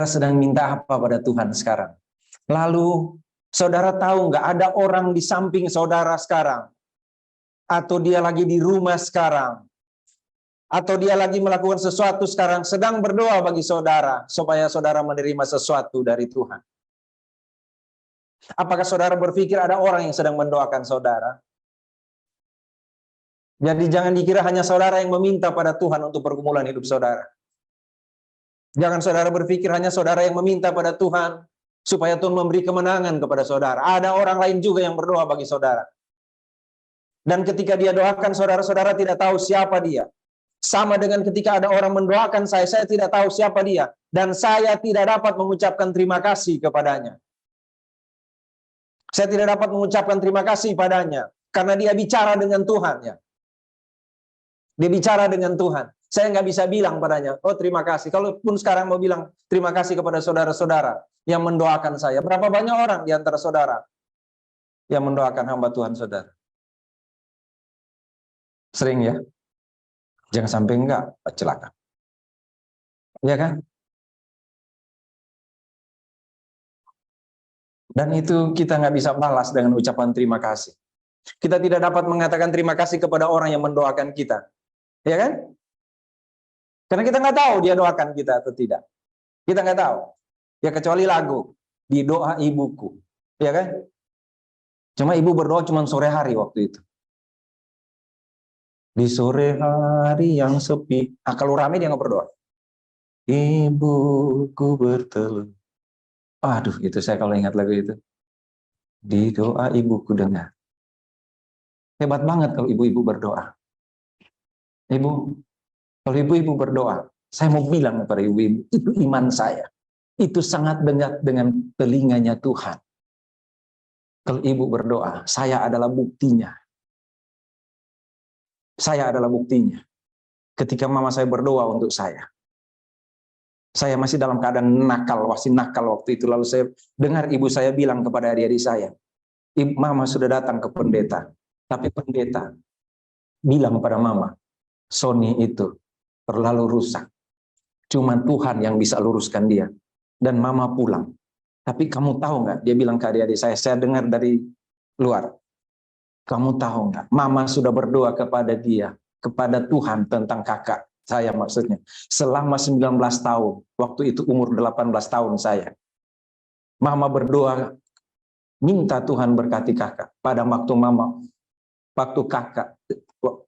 sedang minta apa pada Tuhan sekarang? Lalu saudara tahu nggak ada orang di samping saudara sekarang? Atau dia lagi di rumah sekarang? Atau dia lagi melakukan sesuatu sekarang, sedang berdoa bagi saudara supaya saudara menerima sesuatu dari Tuhan? Apakah saudara berpikir ada orang yang sedang mendoakan saudara? Jadi jangan dikira hanya saudara yang meminta pada Tuhan untuk pergumulan hidup saudara. Jangan saudara berpikir hanya saudara yang meminta pada Tuhan supaya Tuhan memberi kemenangan kepada saudara. Ada orang lain juga yang berdoa bagi saudara. Dan ketika dia doakan, saudara-saudara tidak tahu siapa dia. Sama dengan ketika ada orang mendoakan saya tidak tahu siapa dia. Dan saya tidak dapat mengucapkan terima kasih kepadanya. Saya tidak dapat mengucapkan terima kasih padanya. Karena dia bicara dengan Tuhan, ya. Dia bicara dengan Tuhan. Saya nggak bisa bilang padanya, oh terima kasih. Kalaupun sekarang mau bilang terima kasih kepada saudara-saudara yang mendoakan saya. Berapa banyak orang di antara saudara yang mendoakan hamba Tuhan saudara? Sering ya? Jangan sampai enggak celaka. Ya kan? Dan itu kita nggak bisa balas dengan ucapan terima kasih. Kita tidak dapat mengatakan terima kasih kepada orang yang mendoakan kita. Ya kan? Karena kita nggak tahu dia doakan kita atau tidak. Kita nggak tahu. Ya kecuali lagu, di doa ibuku. Ya kan? Cuma ibu berdoa cuma sore hari waktu itu. Di sore hari yang sepi. Nah, kalau rame dia nggak berdoa. Ibuku bertelur. Aduh, itu saya kalau ingat lagu itu. Di doa ibuku dengar. Hebat banget kalau ibu-ibu berdoa. Kalau ibu-ibu berdoa, saya mau bilang kepada ibu-ibu, itu iman saya. Itu sangat dekat dengan telinganya Tuhan. Kalau ibu berdoa, saya adalah buktinya. Saya adalah buktinya. Ketika mama saya berdoa untuk saya masih dalam keadaan masih nakal waktu itu. Lalu saya dengar ibu saya bilang kepada adik-adik saya, mama sudah datang ke pendeta. Tapi pendeta bilang pada mama, Sony itu terlalu rusak. Cuma Tuhan yang bisa luruskan dia. Dan mama pulang. Tapi kamu tahu nggak? Dia bilang ke adik-adik saya dengar dari luar. Kamu tahu nggak? Mama sudah berdoa kepada dia, kepada Tuhan tentang kakak. Saya maksudnya. Selama 19 tahun. Waktu itu umur 18 tahun saya. Mama berdoa, minta Tuhan berkati kakak. Pada waktu kakak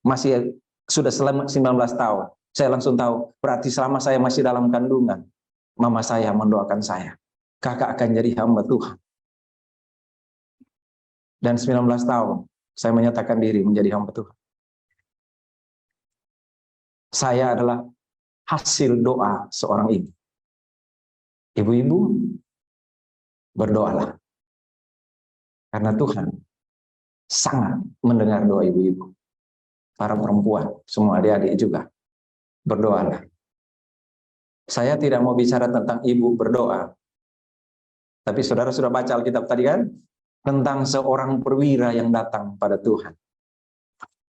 masih sudah selama 19 tahun. Saya langsung tahu, berarti selama saya masih dalam kandungan, mama saya mendoakan saya. Kakak akan jadi hamba Tuhan. Dan 19 tahun, saya menyatakan diri menjadi hamba Tuhan. Saya adalah hasil doa seorang ibu. Ibu-ibu, berdoalah. Karena Tuhan sangat mendengar doa ibu-ibu. Para perempuan, semua adik-adik juga, berdoalah. Saya tidak mau bicara tentang ibu berdoa. Tapi saudara sudah baca Alkitab tadi kan? Tentang seorang perwira yang datang pada Tuhan.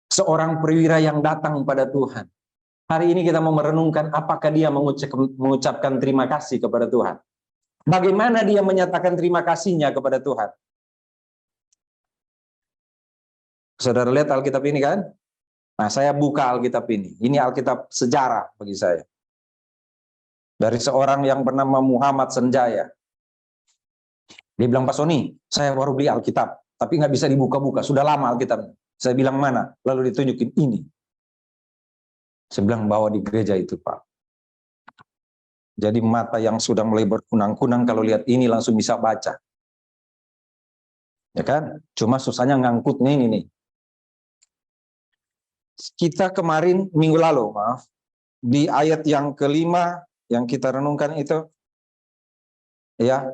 Seorang perwira yang datang pada Tuhan. Hari ini kita mau merenungkan apakah dia mengucapkan terima kasih kepada Tuhan. Bagaimana dia menyatakan terima kasihnya kepada Tuhan. Saudara lihat Alkitab ini kan? Nah, saya buka Alkitab ini. Ini Alkitab sejarah bagi saya. Dari seorang yang bernama Muhammad Senjaya. Dia bilang, Pak Sony, saya baru beli Alkitab. Tapi nggak bisa dibuka-buka. Sudah lama Alkitabnya. Saya bilang, mana? Lalu ditunjukin ini. Saya bilang, bawa di gereja itu, Pak. Jadi mata yang sudah mulai berkunang-kunang, kalau lihat ini langsung bisa baca. Ya kan? Cuma susahnya ngangkutnya ini nih. Kita kemarin, minggu lalu, maaf, di ayat yang kelima, yang kita renungkan itu, ya,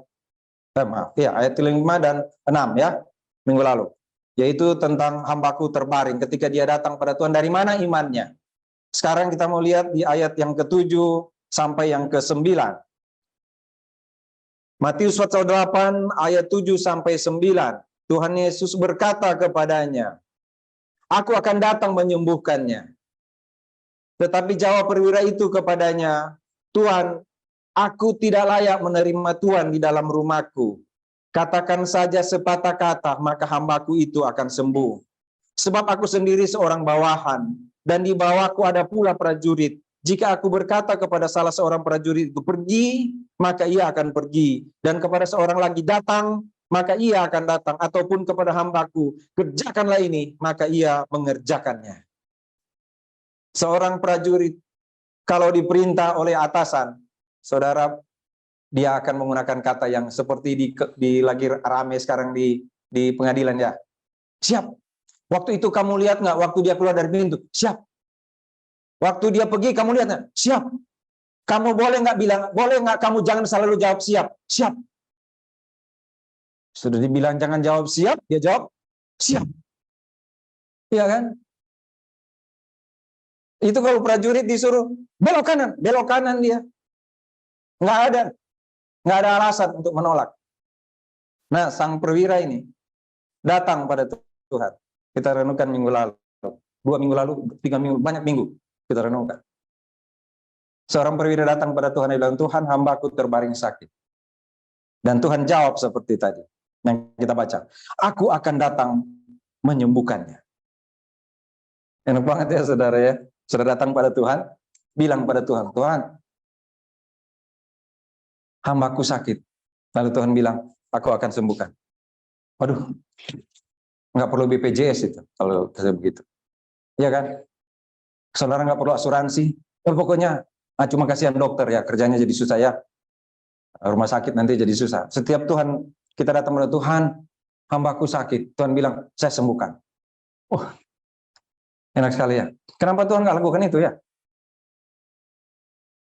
ayat 5 dan 6 ya, minggu lalu. Yaitu tentang hambaku terbaring ketika dia datang pada Tuhan. Dari mana imannya? Sekarang kita mau lihat di ayat yang ke-7 sampai yang ke-9. Matius pasal 8 ayat 7 sampai 9. Tuhan Yesus berkata kepadanya, aku akan datang menyembuhkannya. Tetapi jawab perwira itu kepadanya, Tuhan, aku tidak layak menerima Tuhan di dalam rumahku. Katakan saja sepatah kata, maka hambaku itu akan sembuh. Sebab aku sendiri seorang bawahan, dan di bawahku ada pula prajurit. Jika aku berkata kepada salah seorang prajurit itu pergi, maka ia akan pergi. Dan kepada seorang lagi datang, maka ia akan datang. Ataupun kepada hambaku, kerjakanlah ini, maka ia mengerjakannya. Seorang prajurit, kalau diperintah oleh atasan, saudara, dia akan menggunakan kata yang seperti di lagi rame sekarang di pengadilan ya. Siap. Waktu itu kamu lihat nggak? Waktu dia keluar dari pintu, siap. Waktu dia pergi, kamu lihat nggak? Siap. Kamu boleh nggak bilang, boleh nggak kamu jangan selalu jawab siap, siap. Sudah dibilang jangan jawab siap, dia jawab siap. Iya kan? Itu kalau prajurit disuruh belok kanan dia. Nggak ada alasan untuk menolak. Nah, sang perwira ini datang pada Tuhan. Kita renungkan minggu lalu, 2 minggu lalu, 3 minggu, banyak minggu kita renungkan. Seorang perwira datang pada Tuhan dan bilang, Tuhan, hambaku terbaring sakit. Dan Tuhan jawab seperti tadi yang kita baca, aku akan datang menyembuhkannya. Enak banget ya saudara ya. Sudah datang pada Tuhan, bilang pada Tuhan, Tuhan, hambaku sakit. Lalu Tuhan bilang, aku akan sembuhkan. Waduh, nggak perlu BPJS itu kalau saya begitu. Iya kan? Saudara nggak perlu asuransi. Pokoknya, cuma kasihan dokter ya, kerjanya jadi susah ya. Rumah sakit nanti jadi susah. Setiap Tuhan, kita datang pada Tuhan, hambaku sakit. Tuhan bilang, saya sembuhkan. Enak sekali ya. Kenapa Tuhan nggak lakukan itu ya?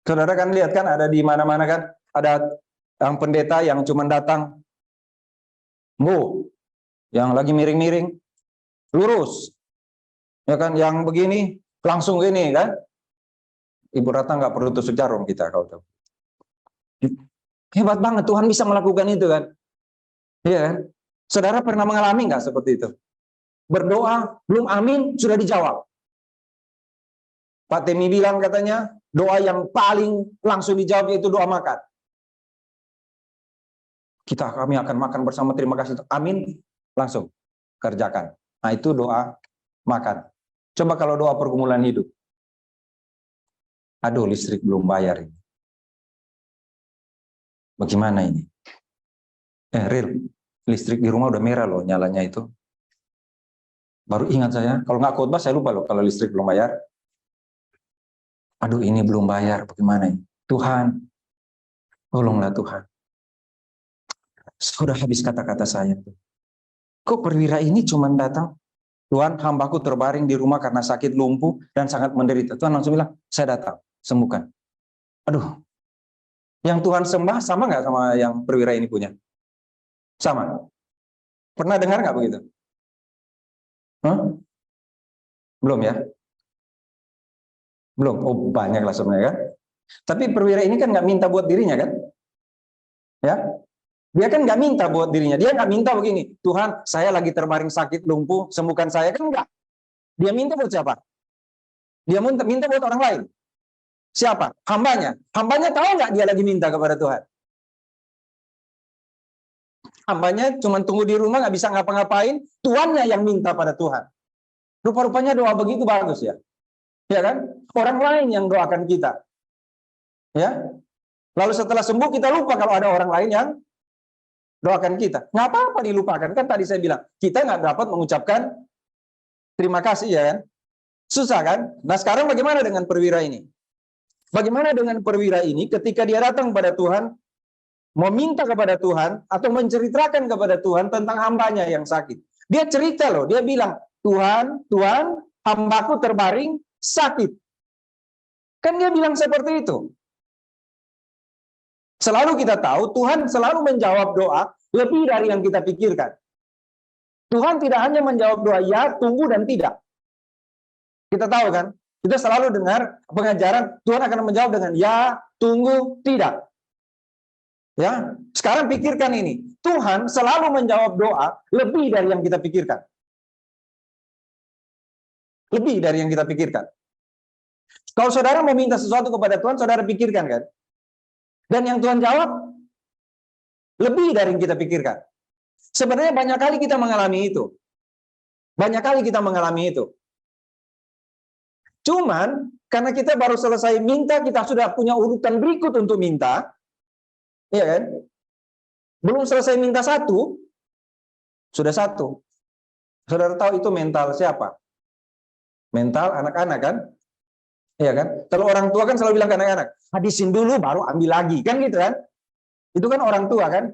Saudara kan lihat kan ada di mana-mana kan, ada yang pendeta yang cuma datang, yang lagi miring-miring, lurus, ya kan, yang begini langsung ini kan. Ibu Ratna nggak perlu tusuk jarum kita kalau tahu. Hebat banget Tuhan bisa melakukan itu kan. Iya kan? Saudara pernah mengalami nggak seperti itu? Berdoa belum amin sudah dijawab. Pak Temi bilang katanya doa yang paling langsung dijawab yaitu doa makan. Kami akan makan bersama, terima kasih. Amin, langsung kerjakan. Nah itu doa makan. Coba kalau doa pergumulan hidup. Aduh, listrik belum bayar ini. Bagaimana ini? Real, listrik di rumah udah merah loh nyalanya itu. Baru ingat saya, kalau nggak khotbah saya lupa loh kalau listrik belum bayar. Aduh ini belum bayar, bagaimana ini? Tuhan, tolonglah Tuhan. Sudah habis kata-kata saya. Kok perwira ini cuma datang, Tuhan hambaku terbaring di rumah karena sakit lumpuh dan sangat menderita. Tuhan langsung bilang, saya datang, sembuhkan. Aduh, yang Tuhan sembah sama nggak sama yang perwira ini punya? Sama. Pernah dengar nggak begitu? Belum ya? Belum. Oh banyak lah sebenarnya kan. Tapi perwira ini kan nggak minta buat dirinya kan? Ya, dia kan nggak minta buat dirinya. Dia nggak minta begini, Tuhan saya lagi terbaring sakit lumpuh, sembuhkan saya, kan enggak. Dia minta buat siapa? Dia minta buat orang lain. Siapa? Hambanya. Hambanya tahu nggak dia lagi minta kepada Tuhan? Hambanya cuma tunggu di rumah nggak bisa ngapa-ngapain, Tuhannya yang minta pada Tuhan. Rupa-rupanya doa begitu bagus ya. Ya kan? Orang lain yang doakan kita. Ya. Lalu setelah sembuh kita lupa kalau ada orang lain yang doakan kita. Nggak apa-apa dilupakan. Kan tadi saya bilang, kita nggak dapat mengucapkan terima kasih ya kan. Susah kan? Nah sekarang bagaimana dengan perwira ini? Bagaimana dengan perwira ini ketika dia datang pada Tuhan, meminta kepada Tuhan, atau menceritakan kepada Tuhan tentang hambanya yang sakit. Dia cerita loh, dia bilang, Tuhan, hambaku terbaring sakit. Kan dia bilang seperti itu. Selalu kita tahu, Tuhan selalu menjawab doa lebih dari yang kita pikirkan. Tuhan tidak hanya menjawab doa ya, tunggu, dan tidak. Kita tahu kan? Kita selalu dengar pengajaran, Tuhan akan menjawab dengan ya, tunggu, tidak. Ya, sekarang pikirkan ini. Tuhan selalu menjawab doa lebih dari yang kita pikirkan. Lebih dari yang kita pikirkan. Kalau saudara meminta sesuatu kepada Tuhan, saudara pikirkan kan? Dan yang Tuhan jawab lebih dari yang kita pikirkan. Sebenarnya banyak kali kita mengalami itu. Banyak kali kita mengalami itu. Cuman, karena kita baru selesai minta, kita sudah punya urutan berikut untuk minta. Iya kan? Belum selesai minta satu, sudah satu. Saudara tahu itu mental siapa? Mental anak-anak kan? Iya kan? Kalau orang tua kan selalu bilang ke anak-anak, habisin dulu baru ambil lagi. Kan gitu kan? Itu kan orang tua kan?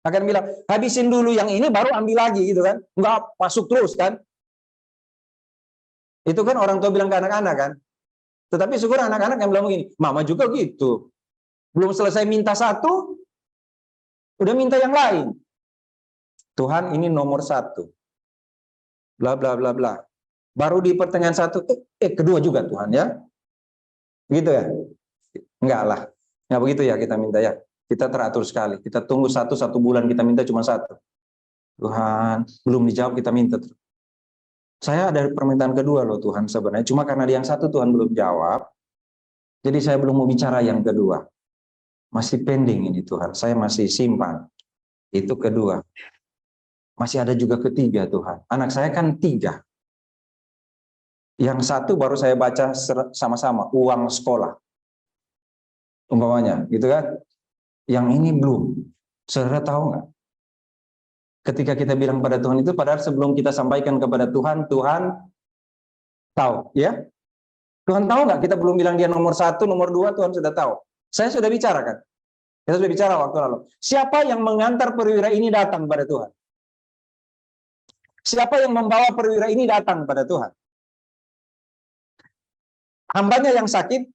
Akan bilang, habisin dulu yang ini baru ambil lagi gitu kan? Enggak masuk terus kan? Itu kan orang tua bilang ke anak-anak kan? Tetapi syukur anak-anak yang bilang begini, mama juga gitu. Belum selesai minta satu, udah minta yang lain. Tuhan ini nomor satu. Bla bla bla bla. Baru di pertengahan satu, kedua juga Tuhan ya. Begitu ya? Enggak lah. Enggak begitu ya kita minta ya. Kita teratur sekali. Kita tunggu satu bulan kita minta cuma satu. Tuhan, belum dijawab kita minta. Saya ada permintaan kedua loh Tuhan sebenarnya. Cuma karena yang satu Tuhan belum jawab. Jadi saya belum mau bicara yang kedua. Masih pending ini Tuhan. Saya masih simpan. Itu kedua. Masih ada juga ketiga Tuhan. Anak saya kan 3. Yang satu baru saya baca sama-sama. Uang sekolah. Umpamanya. Gitu kan. Yang ini belum. Saudara tahu nggak? Ketika kita bilang pada Tuhan itu, padahal sebelum kita sampaikan kepada Tuhan, Tuhan tahu, ya? Tuhan tahu nggak? Kita belum bilang dia nomor 1, nomor 2, Tuhan sudah tahu. Saya sudah bicara kan? Kita sudah bicara waktu lalu. Siapa yang mengantar perwira ini datang pada Tuhan? Siapa yang membawa perwira ini datang pada Tuhan? Hambanya yang sakit,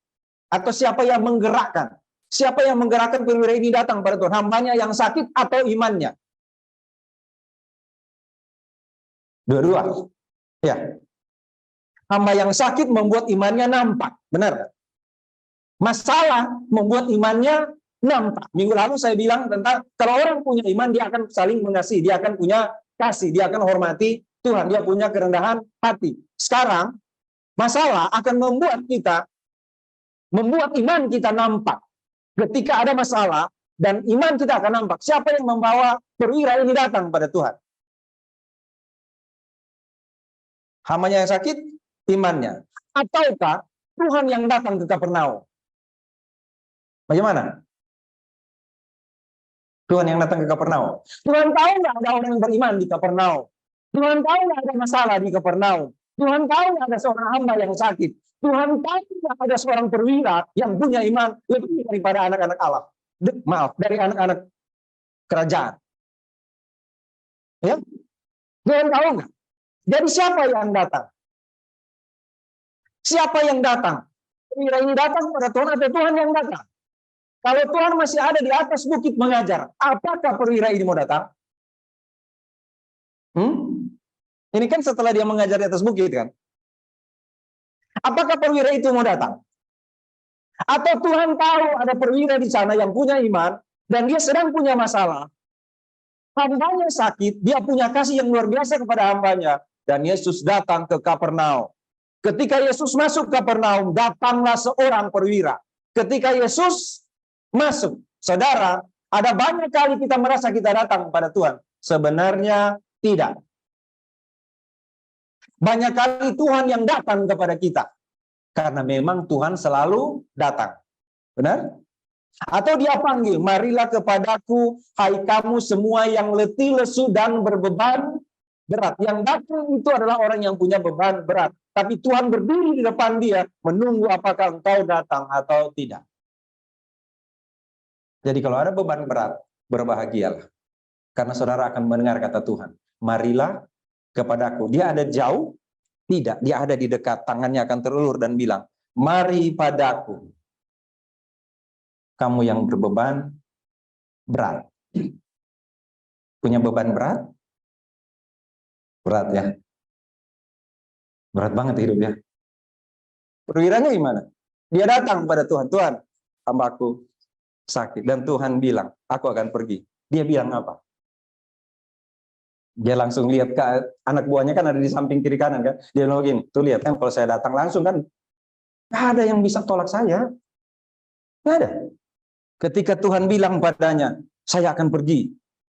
atau siapa yang menggerakkan? Siapa yang menggerakkan perwira ini datang pada Tuhan? Hambanya yang sakit atau imannya? Dua-dua. Ya. Hamba yang sakit membuat imannya nampak. Benar. Masalah membuat imannya nampak. Minggu lalu saya bilang tentang kalau orang punya iman, dia akan saling mengasihi. Dia akan punya kasih. Dia akan hormati Tuhan. Dia punya kerendahan hati. Sekarang, masalah akan membuat iman kita nampak. Ketika ada masalah, dan iman kita akan nampak. Siapa yang membawa perwira ini datang pada Tuhan? Hambanya yang sakit, imannya. Ataukah Tuhan yang datang ke Kapernaum? Bagaimana? Tuhan yang datang ke Kapernaum. Tuhan tahu nggak ada orang yang beriman di Kapernaum? Tuhan tahu nggak ada masalah di Kapernaum? Tuhan tahu nggak ada seorang hamba yang sakit? Tuhan tahu nggak ada seorang perwira yang punya iman lebih daripada anak-anak Allah? Dari anak-anak kerajaan. Ya? Tuhan tahu nggak? Jadi siapa yang datang? Siapa yang datang? Perwira ini datang pada Tuhan atau Tuhan yang datang? Kalau Tuhan masih ada di atas bukit mengajar, apakah perwira ini mau datang? Ini kan setelah dia mengajar di atas bukit kan? Apakah perwira itu mau datang? Atau Tuhan tahu ada perwira di sana yang punya iman, dan dia sedang punya masalah. Hambanya sakit, dia punya kasih yang luar biasa kepada hambanya. Dan Yesus datang ke Kapernaum. Ketika Yesus masuk Kapernaum, datanglah seorang perwira. Ketika Yesus masuk, saudara, ada banyak kali kita merasa kita datang pada Tuhan. Sebenarnya tidak. Banyak kali Tuhan yang datang kepada kita. Karena memang Tuhan selalu datang. Benar? Atau dia panggil, marilah kepadaku, hai kamu semua yang letih, lesu, dan berbeban berat. Yang datang itu adalah orang yang punya beban berat. Tapi Tuhan berdiri di depan dia, menunggu apakah engkau datang atau tidak. Jadi kalau ada beban berat, berbahagialah. Karena saudara akan mendengar kata Tuhan. Marilah kepadaku. Dia ada jauh? Tidak. Dia ada di dekat. Tangannya akan terulur dan bilang, mari padaku. Kamu yang berbeban berat. Punya beban berat? Berat ya. Berat banget hidupnya. Perwiranya gimana? Dia datang pada Tuhan. Tuhan, hambaku sakit. Dan Tuhan bilang, aku akan pergi. Dia bilang apa? Dia langsung lihat ke anak buahnya kan ada di samping kiri kanan kan. Dia bilang begini, tuh lihat kan kalau saya datang langsung kan, nggak ada yang bisa tolak saya. Nggak ada. Ketika Tuhan bilang padanya, saya akan pergi.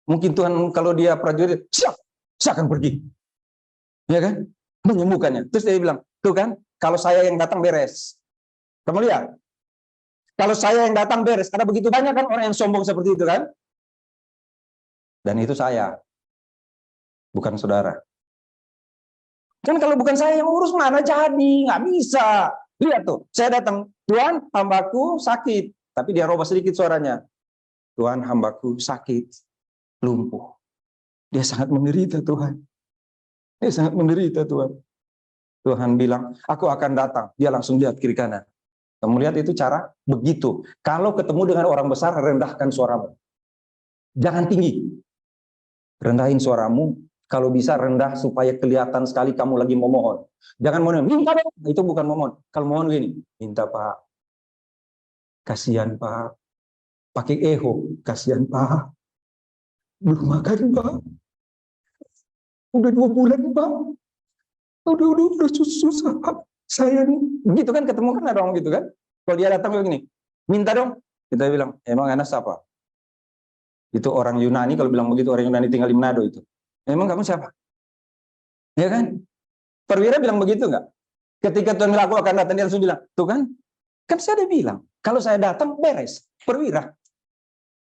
Mungkin Tuhan kalau dia prajurit, siap, saya akan pergi. Ya kan? Menyembuhkannya. Terus dia bilang, tuh kan, kalau saya yang datang beres. Kamu lihat? Kalau saya yang datang beres. Ada begitu banyak kan orang yang sombong seperti itu kan? Dan itu saya. Bukan saudara. Kan kalau bukan saya yang urus, mana jadi? Nggak bisa. Lihat tuh, saya datang. Tuhan, hambaku sakit. Tapi dia robah sedikit suaranya. Tuhan, hambaku sakit. Lumpuh. Dia sangat menderita, Tuhan. Dia sangat menderita, Tuhan. Tuhan bilang, aku akan datang. Dia langsung lihat kiri kanan. Kamu lihat itu cara? Begitu. Kalau ketemu dengan orang besar, rendahkan suaramu. Jangan tinggi. Rendahin suaramu. Kalau bisa rendah supaya kelihatan sekali kamu lagi memohon. Jangan mohon, minta dong. Itu bukan memohon. Kalau mohon gini, minta Pak. Kasihan Pak. Pakai eho. Kasihan Pak. Belum makan Pak. Udah 2 bulan Pak. Udah susah Pak. Saya nih. Begitu kan ketemu kan ada orang gitu kan. Kalau dia datang begini, minta dong. Kita bilang, emang Anas siapa? Itu orang Yunani, kalau bilang begitu orang Yunani tinggal di Manado itu. Emang kamu siapa? Ya kan? Perwira bilang begitu nggak? Ketika Tuhan bilang aku akan datang, dia langsung bilang, tuh kan saya udah bilang, kalau saya datang beres. Perwira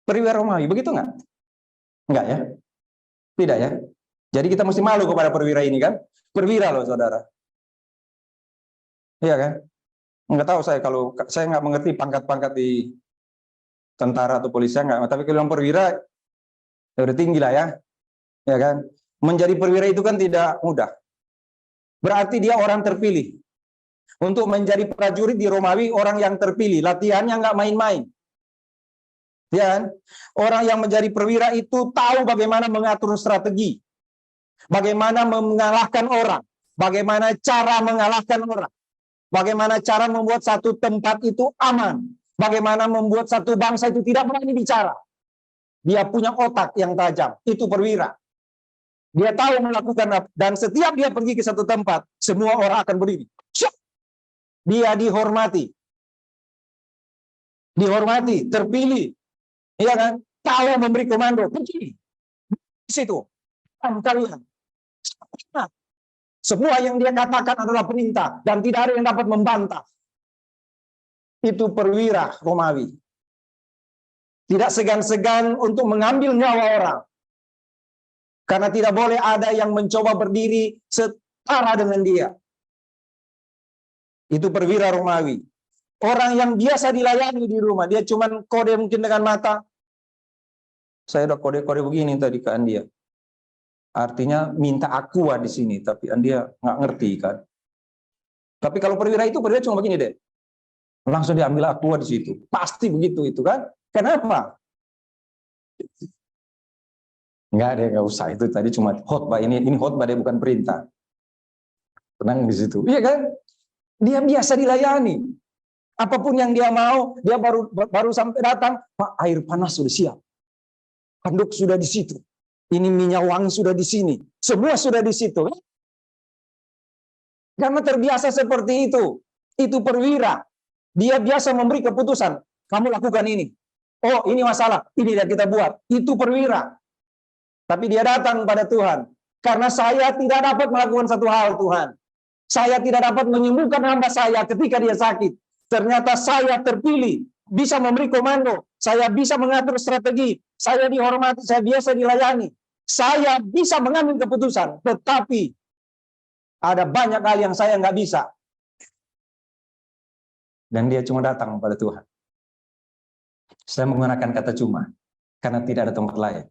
Romawi, begitu nggak? Enggak ya? Tidak ya? Jadi kita mesti malu kepada perwira ini kan? Perwira loh saudara. Iya kan? Enggak tahu saya, kalau saya nggak mengerti pangkat-pangkat di tentara atau polisi nggak, tapi kalau yang perwira ya udah tinggi lah ya. Ya kan? Menjadi perwira itu kan tidak mudah. Berarti dia orang terpilih. Untuk menjadi prajurit di Romawi, orang yang terpilih. Latihannya nggak main-main. Ya kan? Orang yang menjadi perwira itu tahu bagaimana mengatur strategi. Bagaimana mengalahkan orang. Bagaimana cara mengalahkan orang. Bagaimana cara membuat satu tempat itu aman. Bagaimana membuat satu bangsa itu tidak berani bicara. Dia punya otak yang tajam. Itu perwira. Dia tahu melakukan apa. Dan setiap dia pergi ke satu tempat, semua orang akan berdiri. Dia dihormati. Dihormati, terpilih. Iya kan? Tahu memberi komando. Pergi. Di situ. Kalian. Semua yang dia katakan adalah perintah. Dan tidak ada yang dapat membantah. Itu perwira Romawi. Tidak segan-segan untuk mengambil nyawa orang. Karena tidak boleh ada yang mencoba berdiri setara dengan dia. Itu perwira Romawi. Orang yang biasa dilayani di rumah. Dia cuma kode mungkin dengan mata. Saya udah kode-kode begini tadi ke Andia. Artinya minta aqua di sini. Tapi Andia nggak ngerti kan. Tapi kalau perwira cuma begini deh. Langsung diambil aqua di situ. Pasti begitu itu kan. Kenapa? Enggak deh, nggak usah. Itu tadi cuma khotbah. Ini khotbah, dia bukan perintah. Tenang di situ. Iya kan? Dia biasa dilayani. Apapun yang dia mau, dia baru sampai datang, Pak, air panas sudah siap. Handuk sudah di situ. Ini minyak wangi sudah di sini. Semua sudah di situ. Karena terbiasa seperti itu. Itu perwira. Dia biasa memberi keputusan. Kamu lakukan ini. Oh, ini masalah. Ini yang kita buat. Itu perwira. Tapi dia datang pada Tuhan. Karena saya tidak dapat melakukan satu hal, Tuhan. Saya tidak dapat menyembuhkan hamba saya ketika dia sakit. Ternyata saya terpilih. Bisa memberi komando. Saya bisa mengatur strategi. Saya dihormati. Saya biasa dilayani. Saya bisa mengambil keputusan. Tetapi ada banyak hal yang saya nggak bisa. Dan dia cuma datang pada Tuhan. Saya menggunakan kata cuma. Karena tidak ada tempat lain.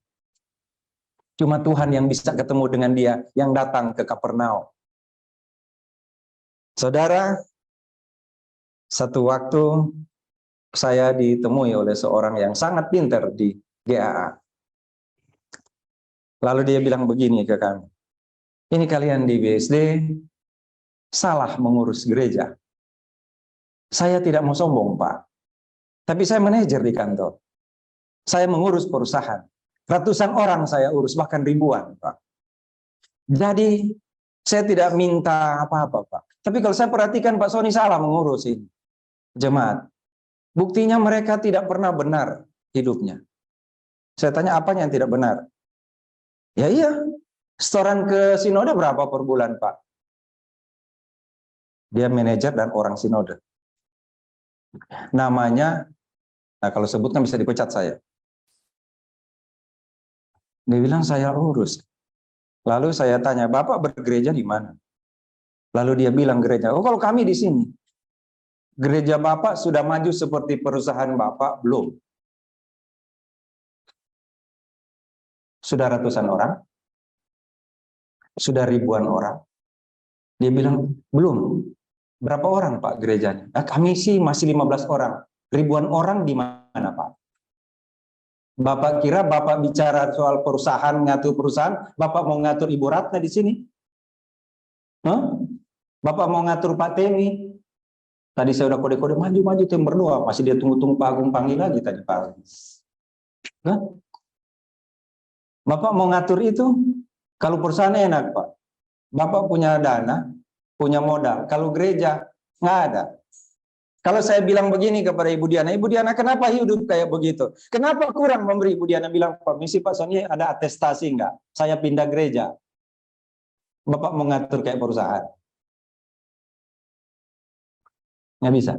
Cuma Tuhan yang bisa ketemu dengan dia yang datang ke Kapernaum. Saudara, satu waktu saya ditemui oleh seorang yang sangat pintar di GAA. Lalu dia bilang begini ke kami. Ini kalian di BSD salah mengurus gereja. Saya tidak mau sombong, Pak. Tapi saya manajer di kantor. Saya mengurus perusahaan. Ratusan orang saya urus, bahkan ribuan, Pak. Jadi, saya tidak minta apa-apa, Pak. Tapi kalau saya perhatikan Pak Sony salah mengurus ini. Jemaat. Buktinya mereka tidak pernah benar hidupnya. Saya tanya, apanya yang tidak benar? Ya iya, setoran ke sinode berapa per bulan, Pak? Dia manajer dan orang sinode. Namanya, nah kalau sebutkan bisa dipecat saya. Dia bilang, saya urus. Lalu saya tanya, Bapak bergereja di mana? Lalu dia bilang gereja, oh kalau kami di sini. Gereja Bapak sudah maju seperti perusahaan Bapak? Belum. Sudah ratusan orang? Sudah ribuan orang? Dia bilang, belum. Berapa orang Pak gerejanya? Nah, kami sih masih 15 orang. Ribuan orang di mana Pak? Bapak kira Bapak bicara soal perusahaan, ngatur perusahaan, Bapak mau ngatur Ibu Ratna di sini? Huh? Bapak mau ngatur Pak Temi? Tadi saya udah kode-kode, maju-maju tim berdua. Masih dia tunggu-tunggu Pak Agung panggil lagi tadi Pak Agung. Huh? Bapak mau ngatur itu? Kalau perusahaan enak Pak. Bapak punya dana, punya modal. Kalau gereja, nggak ada. Kalau saya bilang begini kepada Ibu Diana, kenapa hidup kayak begitu? Kenapa kurang memberi? Ibu Diana bilang, permisi Pak Sony, ada atestasi nggak? Saya pindah gereja. Bapak mau ngatur kayak perusahaan. Nggak bisa.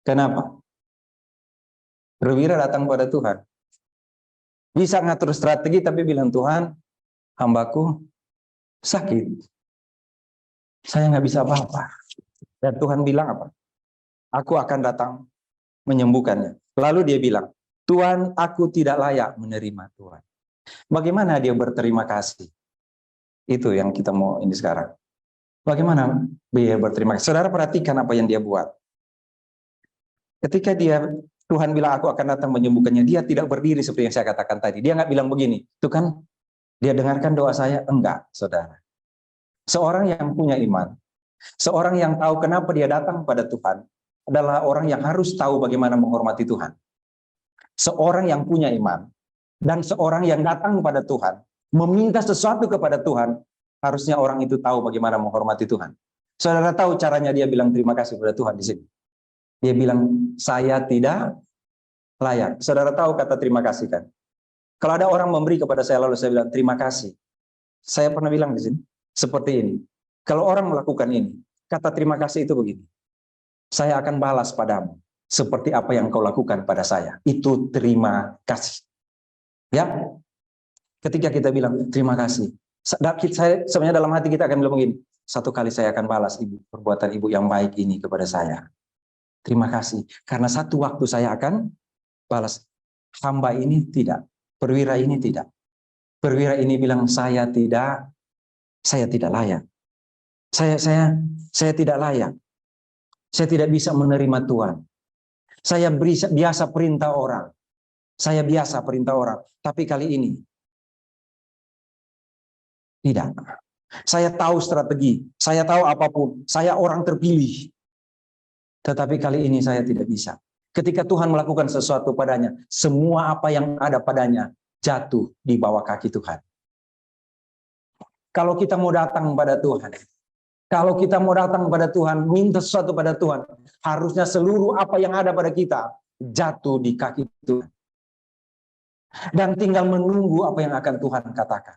Kenapa? Perwira datang pada Tuhan. Bisa ngatur strategi, tapi bilang, Tuhan, hambaku sakit. Saya nggak bisa apa-apa. Dan Tuhan bilang apa? Aku akan datang menyembuhkannya. Lalu dia bilang, Tuhan, aku tidak layak menerima Tuhan. Bagaimana dia berterima kasih? Itu yang kita mau ini sekarang. Bagaimana dia berterima kasih? Saudara perhatikan apa yang dia buat. Ketika Tuhan bilang aku akan datang menyembuhkannya, dia tidak berdiri seperti yang saya katakan tadi. Dia nggak bilang begini, itu kan dia dengarkan doa saya. Enggak, saudara. Seorang yang punya iman, seorang yang tahu kenapa dia datang pada Tuhan, adalah orang yang harus tahu bagaimana menghormati Tuhan. Seorang yang punya iman, dan seorang yang datang kepada Tuhan, meminta sesuatu kepada Tuhan, harusnya orang itu tahu bagaimana menghormati Tuhan. Saudara tahu caranya dia bilang terima kasih kepada Tuhan di sini. Dia bilang, saya tidak layak. Saudara tahu kata terima kasih kan? Kalau ada orang memberi kepada saya, lalu saya bilang terima kasih. Saya pernah bilang di sini, seperti ini. Kalau orang melakukan ini, kata terima kasih itu begini. Saya akan balas padamu seperti apa yang kau lakukan pada saya. Itu terima kasih. Ya, ketika kita bilang terima kasih, saya sebenarnya dalam hati kita akan bilang begini, satu kali saya akan balas ibu perbuatan ibu yang baik ini kepada saya. Terima kasih, karena satu waktu saya akan balas. Hamba ini tidak, perwira ini tidak. Perwira ini bilang saya tidak layak. Saya tidak layak. Saya tidak bisa menerima Tuhan. Saya biasa perintah orang. Saya biasa perintah orang. Tapi kali ini tidak. Saya tahu strategi. Saya tahu apapun. Saya orang terpilih. Tetapi kali ini saya tidak bisa. Ketika Tuhan melakukan sesuatu padanya, semua apa yang ada padanya jatuh di bawah kaki Tuhan. Kalau kita mau datang pada Tuhan, kalau kita mau datang pada Tuhan, minta sesuatu pada Tuhan, harusnya seluruh apa yang ada pada kita jatuh di kaki Tuhan. Dan tinggal menunggu apa yang akan Tuhan katakan.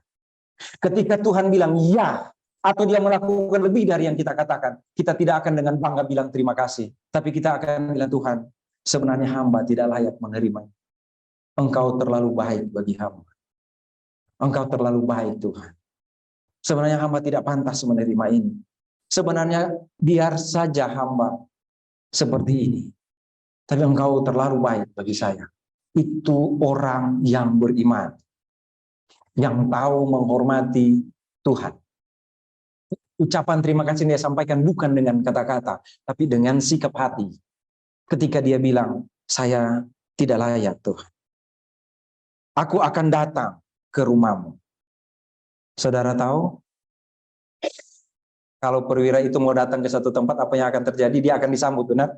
Ketika Tuhan bilang ya, atau dia melakukan lebih dari yang kita katakan, kita tidak akan dengan bangga bilang terima kasih. Tapi kita akan bilang, Tuhan, sebenarnya hamba tidak layak menerima. Engkau terlalu baik bagi hamba. Engkau terlalu baik Tuhan. Sebenarnya hamba tidak pantas menerima ini. Sebenarnya biar saja hamba seperti ini. Tapi engkau terlalu baik bagi saya. Itu orang yang beriman. Yang tahu menghormati Tuhan. Ucapan terima kasih dia sampaikan bukan dengan kata-kata. Tapi dengan sikap hati. Ketika dia bilang, saya tidak layak Tuhan. Aku akan datang ke rumahmu. Saudara tahu? Kalau perwira itu mau datang ke satu tempat, apa yang akan terjadi? Dia akan disambut, benar?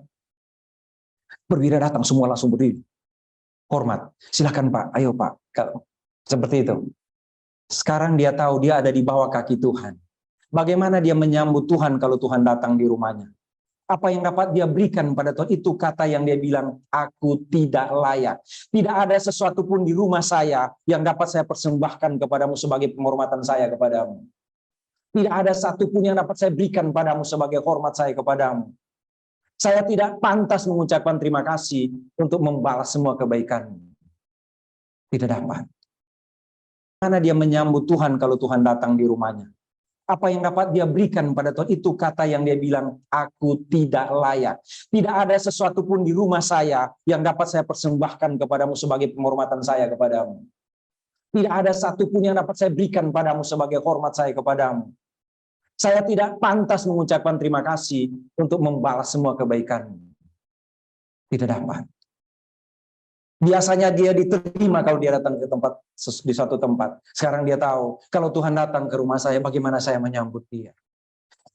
Perwira datang, semua langsung berdiri. Hormat. Silakan Pak, ayo Pak. Seperti itu. Sekarang dia tahu dia ada di bawah kaki Tuhan. Bagaimana dia menyambut Tuhan kalau Tuhan datang di rumahnya? Apa yang dapat dia berikan pada Tuhan? Itu kata yang dia bilang, aku tidak layak. Tidak ada sesuatu pun di rumah saya yang dapat saya persembahkan kepadamu sebagai penghormatan saya kepadamu. Tidak ada satu pun yang dapat saya berikan padamu sebagai hormat saya kepadamu. Saya tidak pantas mengucapkan terima kasih untuk membalas semua kebaikanmu. Tidak dapat. Karena dia menyambut Tuhan kalau Tuhan datang di rumahnya. Apa yang dapat dia berikan pada Tuhan? Itu kata yang dia bilang, aku tidak layak. Tidak ada sesuatu pun di rumah saya yang dapat saya persembahkan kepadamu sebagai penghormatan saya kepadamu. Tidak ada satu pun yang dapat saya berikan padamu sebagai hormat saya kepadamu. Saya tidak pantas mengucapkan terima kasih untuk membalas semua kebaikanmu. Tidak dapat. Biasanya dia diterima kalau dia datang ke tempat di suatu tempat. Sekarang dia tahu kalau Tuhan datang ke rumah saya, bagaimana saya menyambut dia.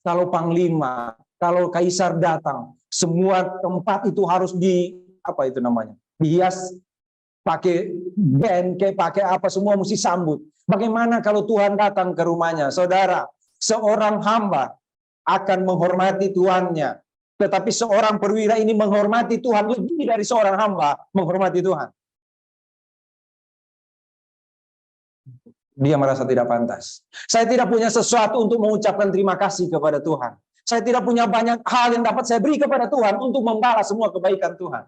Kalau panglima, kalau kaisar datang, semua tempat itu harus dihias pakai band, pakai apa, semua mesti sambut. Bagaimana kalau Tuhan datang ke rumahnya? Saudara, seorang hamba akan menghormati tuannya. Tetapi seorang perwira ini menghormati Tuhan lebih dari seorang hamba menghormati Tuhan. Dia merasa tidak pantas. Saya tidak punya sesuatu untuk mengucapkan terima kasih kepada Tuhan. Saya tidak punya banyak hal yang dapat saya beri kepada Tuhan untuk membalas semua kebaikan Tuhan.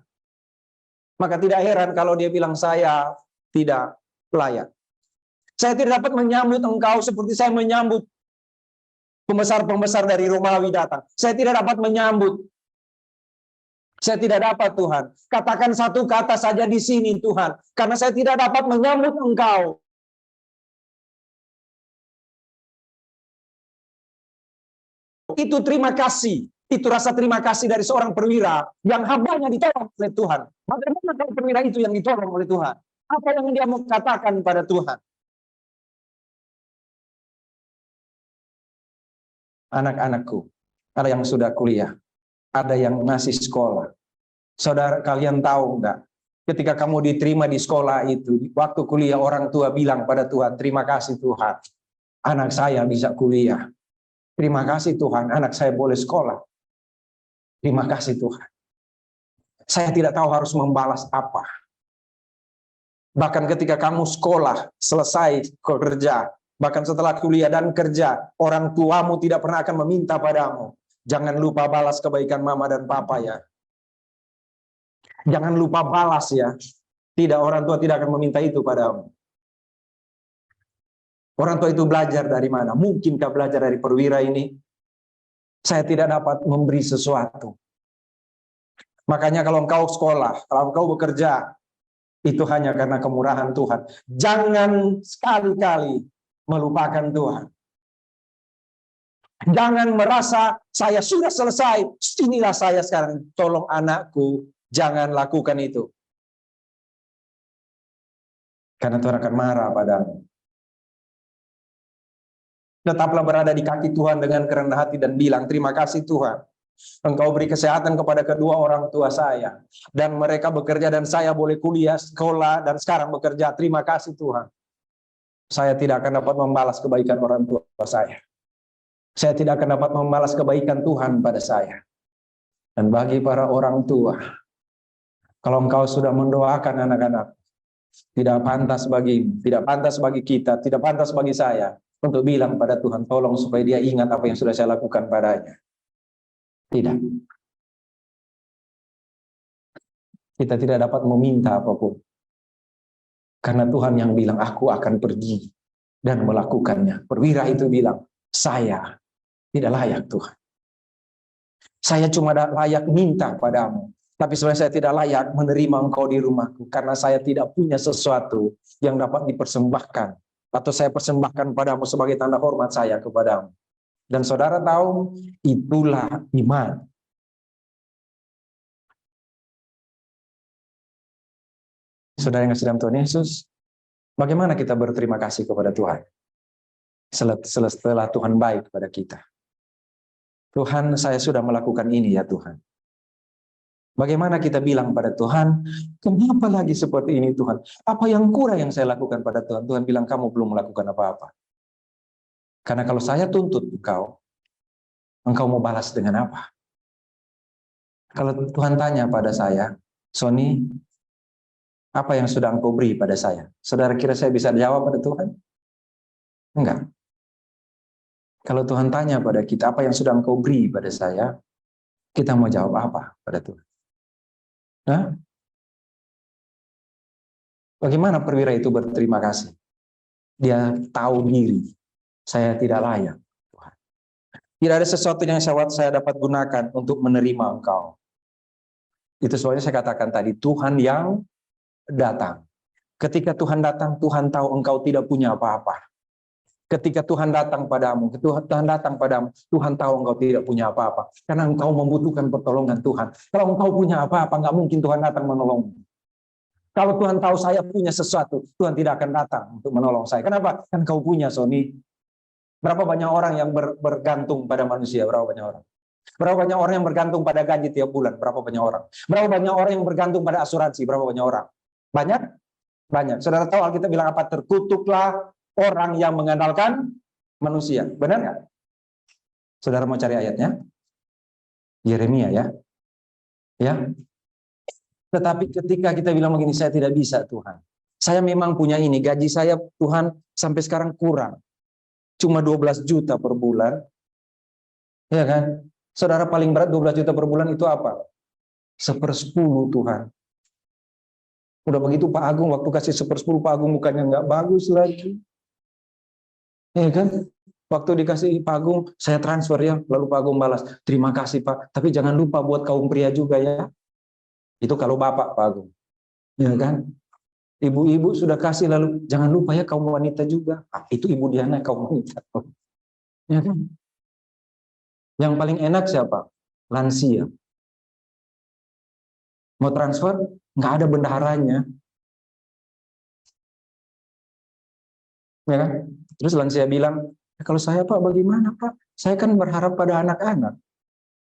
Maka tidak heran kalau dia bilang saya tidak layak. Saya tidak dapat menyambut engkau seperti saya menyambut pembesar-pembesar dari Romawi datang. Saya tidak dapat menyambut. Saya tidak dapat, Tuhan. Katakan satu kata saja di sini, Tuhan. Karena saya tidak dapat menyambut engkau. Itu terima kasih. Itu rasa terima kasih dari seorang perwira yang hambanya ditolong oleh Tuhan. Bagaimana kalau perwira itu yang ditolong oleh Tuhan? Apa yang dia mau katakan pada Tuhan? Anak-anakku, ada yang sudah kuliah, ada yang masih sekolah. Saudara, kalian tahu enggak? Ketika kamu diterima di sekolah itu, waktu kuliah orang tua bilang pada Tuhan, terima kasih Tuhan, anak saya bisa kuliah. Terima kasih Tuhan, anak saya boleh sekolah. Terima kasih Tuhan. Saya tidak tahu harus membalas apa. Bahkan ketika kamu sekolah, selesai kerja, bahkan setelah kuliah dan kerja, orang tuamu tidak pernah akan meminta padamu. Jangan lupa balas kebaikan mama dan papa ya. Jangan lupa balas ya. Tidak, orang tua tidak akan meminta itu padamu. Orang tua itu belajar dari mana? Mungkinkah belajar dari perwira ini? Saya tidak dapat memberi sesuatu. Makanya kalau engkau sekolah, kalau engkau bekerja, itu hanya karena kemurahan Tuhan. Jangan sekali-kali melupakan Tuhan. Jangan merasa saya sudah selesai, inilah saya sekarang. Tolong anakku, jangan lakukan itu. Karena Tuhan akan marah padamu. Tetaplah berada di kaki Tuhan dengan kerendah hati dan bilang, terima kasih Tuhan. Engkau beri kesehatan kepada kedua orang tua saya. Dan mereka bekerja dan saya boleh kuliah, sekolah, dan sekarang bekerja. Terima kasih Tuhan. Saya tidak akan dapat membalas kebaikan orang tua saya. Saya tidak akan dapat membalas kebaikan Tuhan pada saya. Dan bagi para orang tua, kalau engkau sudah mendoakan anak-anak, tidak pantas bagi kita, tidak pantas bagi saya untuk bilang pada Tuhan, tolong supaya dia ingat apa yang sudah saya lakukan padanya. Tidak. Kita tidak dapat meminta apapun. Karena Tuhan yang bilang, aku akan pergi dan melakukannya. Perwira itu bilang, saya tidak layak Tuhan. Saya cuma layak minta padamu. Tapi sebenarnya saya tidak layak menerima engkau di rumahku. Karena saya tidak punya sesuatu yang dapat dipersembahkan. Atau saya persembahkan padamu sebagai tanda hormat saya kepadamu. Dan saudara tahu, itulah iman. Saudara yang sedang Tuhan Yesus, bagaimana kita berterima kasih kepada Tuhan? Setelah Tuhan baik kepada kita. Tuhan, saya sudah melakukan ini ya Tuhan. Bagaimana kita bilang pada Tuhan, kenapa lagi seperti ini Tuhan? Apa yang kurang yang saya lakukan pada Tuhan? Tuhan bilang, kamu belum melakukan apa-apa. Karena kalau saya tuntut engkau mau balas dengan apa? Kalau Tuhan tanya pada saya, Sony, apa yang sudah engkau beri pada saya? Saudara kira saya bisa jawab pada Tuhan? Enggak. Kalau Tuhan tanya pada kita, apa yang sudah engkau beri pada saya? Kita mau jawab apa pada Tuhan? Hah? Bagaimana perwira itu berterima kasih? Dia tahu diri, saya tidak layak. Tuhan. Tidak ada sesuatu yang saya dapat gunakan untuk menerima engkau. Itu soalnya saya katakan tadi, Tuhan yang datang. Ketika Tuhan datang, Tuhan tahu engkau tidak punya apa-apa. Ketika Tuhan datang padamu, Tuhan datang padamu, Tuhan tahu engkau tidak punya apa-apa. Karena engkau membutuhkan pertolongan Tuhan. Kalau engkau punya apa-apa, nggak mungkin Tuhan datang menolongmu. Kalau Tuhan tahu saya punya sesuatu, Tuhan tidak akan datang untuk menolong saya. Kenapa? Kan kau punya, Sony. Berapa banyak orang yang bergantung pada manusia? Berapa banyak orang? Berapa banyak orang yang bergantung pada gaji tiap bulan? Berapa banyak orang? Berapa banyak orang yang bergantung pada asuransi? Berapa banyak orang? Banyak? Banyak. Saudara tahu Alkitab bilang apa? Terkutuklah orang yang mengandalkan manusia. Benar nggak? Saudara mau cari ayatnya? Yeremia ya. Ya. Tetapi ketika kita bilang begini, saya tidak bisa Tuhan. Saya memang punya ini, gaji saya Tuhan sampai sekarang kurang. Cuma 12 juta per bulan. Ya kan? Saudara paling berat 12 juta per bulan itu apa? 1/10 Tuhan. Udah begitu Pak Agung, waktu kasih 1/10 Pak Agung bukannya nggak bagus lagi. Ya kan? Waktu dikasih Pak Agung, saya transfer ya, lalu Pak Agung balas, terima kasih Pak, tapi jangan lupa buat kaum pria juga ya. Itu kalau Bapak Pak Agung. Ya kan? Ibu-ibu sudah kasih lalu jangan lupa ya kaum wanita juga. Itu Ibu Diana kaum wanita. Ya kan? Yang paling enak siapa? Lansia. Mau transfer nggak ada bendaharanya. Ya kan? Terus lansia bilang, kalau saya Pak bagaimana Pak? Saya kan berharap pada anak-anak.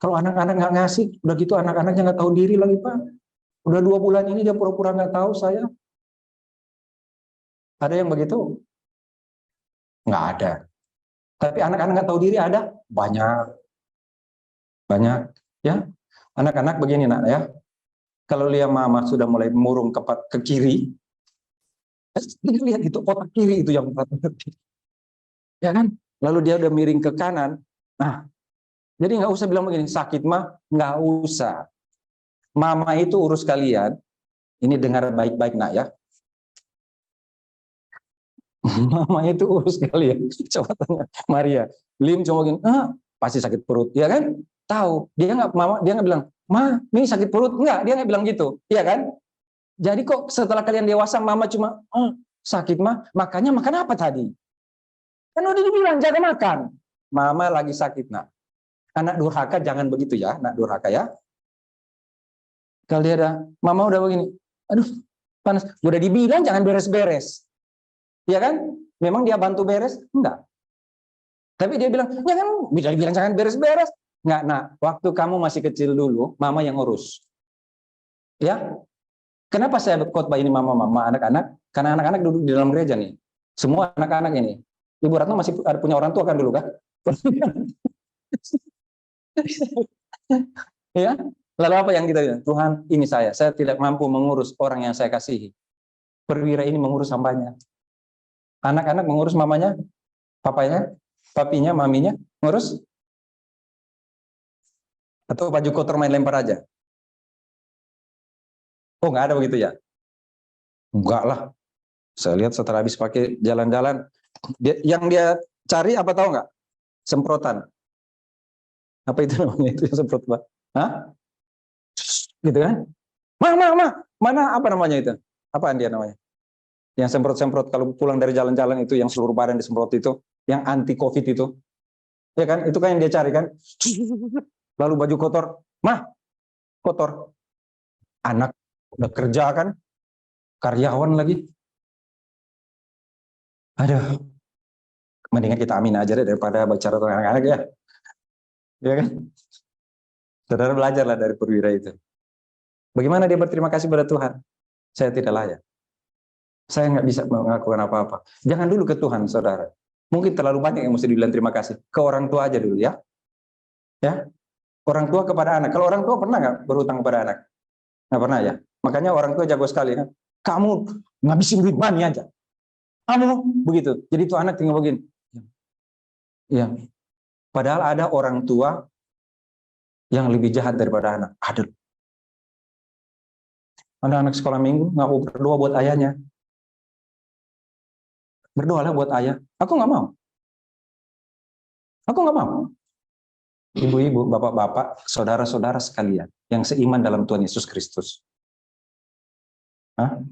Kalau anak-anak nggak ngasih, udah gitu anak-anaknya nggak tahu diri lagi Pak. Udah 2 bulan ini dia pura-pura nggak tahu saya. Ada yang begitu? Nggak ada. Tapi anak-anak nggak tahu diri ada? Banyak. Banyak. Ya, anak-anak begini nak ya. Kalau lihat mama sudah mulai murung ke kiri, lihat itu otak kiri itu yang ya kan? Lalu dia udah miring ke kanan. Nah, jadi nggak usah bilang begini, sakit mah nggak usah. Mama itu urus kalian. Ini dengar baik-baik nak ya. Mama itu urus kalian. Coba tanya Maria. Lim cuma gini, pasti sakit perut, ya kan? Tahu. Dia nggak bilang, Ma, ini sakit perut. Enggak, dia nggak bilang gitu. Iya kan? Jadi kok setelah kalian dewasa, mama cuma, sakit mah, makanya makan apa tadi? Kan udah dibilang, jaga makan. Mama lagi sakit, nak. Anak durhaka jangan begitu ya, anak durhaka ya. Kalau dia ada, mama udah begini, aduh, panas. Udah dibilang jangan beres-beres. Iya kan? Memang dia bantu beres? Enggak. Tapi dia bilang, bisa dibilang jangan beres-beres. Enggak, nak. Waktu kamu masih kecil dulu, mama yang urus. Ya, kenapa saya khotbah ini mama anak-anak? Karena anak-anak duduk di dalam gereja nih. Semua anak-anak ini. Ibu Ratno masih ada punya orang tua kan dulu kan? Ya. Lalu apa yang kita bilang? Tuhan, ini saya tidak mampu mengurus orang yang saya kasihi. Perwira ini mengurus hambanya. Anak-anak mengurus mamanya, papanya, papinya, maminya, ngurus? Atau baju kotor main lempar aja? Oh, nggak ada begitu ya? Enggak lah. Saya lihat setelah habis pakai jalan-jalan, yang dia cari apa tahu nggak? Semprotan. Apa itu namanya? Itu yang semprot, Pak? Hah? Gitu kan? Mana apa namanya itu? Apaan dia namanya? Yang semprot-semprot kalau pulang dari jalan-jalan itu, yang seluruh badan disemprot itu, yang anti COVID itu. Ya kan? Itu kan yang dia cari kan? Lalu baju kotor, kotor. Anak udah kerja kan? Karyawan lagi. Aduh, mendingan kita amin aja deh daripada bicara tentang anak-anak ya. Ya kan? Saudara belajarlah dari perwira itu. Bagaimana dia berterima kasih pada Tuhan? Saya tidak layak. Saya nggak bisa melakukan apa-apa. Jangan dulu ke Tuhan, saudara. Mungkin terlalu banyak yang mesti dibilang terima kasih. Ke orang tua aja dulu ya. Ya. Orang tua kepada anak. Kalau orang tua pernah nggak berhutang kepada anak? Nggak pernah ya. Makanya orang tua jago sekali. Kan? Kamu ngabisin duit money aja. Kamu begitu. Jadi itu anak tinggal begini. Ya. Padahal ada orang tua yang lebih jahat daripada anak. Ada anak sekolah minggu nggak mau berdoa buat ayahnya. Berdoalah buat ayah. Aku nggak mau. Aku nggak mau. Ibu-ibu, bapak-bapak, saudara-saudara sekalian yang seiman dalam Tuhan Yesus Kristus. Hah?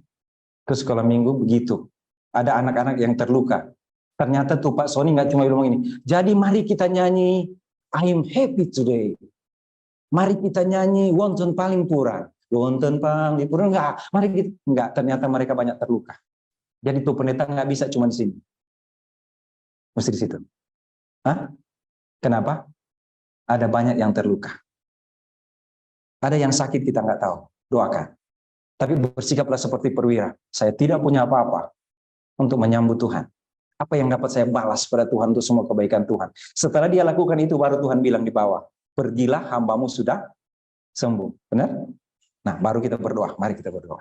Ke sekolah minggu begitu. Ada anak-anak yang terluka. Ternyata tuh Pak Sony nggak cuma bilang ini. Jadi mari kita nyanyi I'm happy today. Mari kita nyanyi wonten paling pura. Wonten paling pura. Enggak, mari kita enggak. Ternyata mereka banyak terluka. Jadi tuh pendeta nggak bisa cuma di sini. Mesti di situ. Hah? Kenapa? Ada banyak yang terluka. Ada yang sakit kita nggak tahu. Doakan. Tapi bersikaplah seperti perwira. Saya tidak punya apa-apa untuk menyambut Tuhan. Apa yang dapat saya balas pada Tuhan untuk semua kebaikan Tuhan. Setelah dia lakukan itu, baru Tuhan bilang di bawah, pergilah hambamu sudah sembuh. Benar? Nah, baru kita berdoa. Mari kita berdoa.